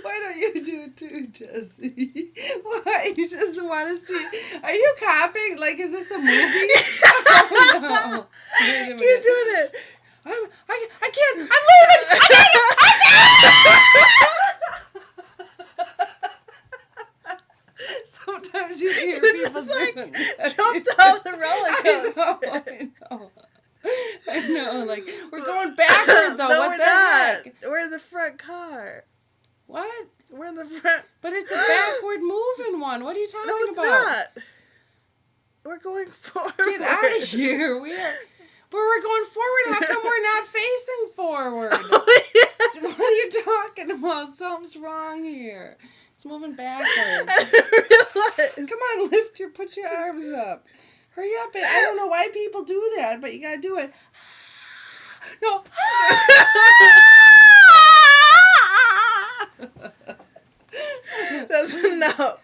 Why don't you do it too, Jesse? Why? You just want to see. Are you copying? Like, is this a movie? Oh, no. Wait a minute. Keep doing it. I can't. I'm leaving. Sometimes you hear You people just, like, doing that. jumped off the roller coaster. I know. Like, we're going backwards, though. No, What we're the not. heck? We're in the front car. What? We're in the front. But it's a backward moving one. What are you talking No, it's about? not. We're going forward. Get out of here. But we're going forward. How come we're not facing forward? What are you talking about? Something's wrong here. It's moving backwards. I didn't Come on, put your arms up. Hurry up. I don't know why people do that, but you gotta do it. No. realize. That's enough.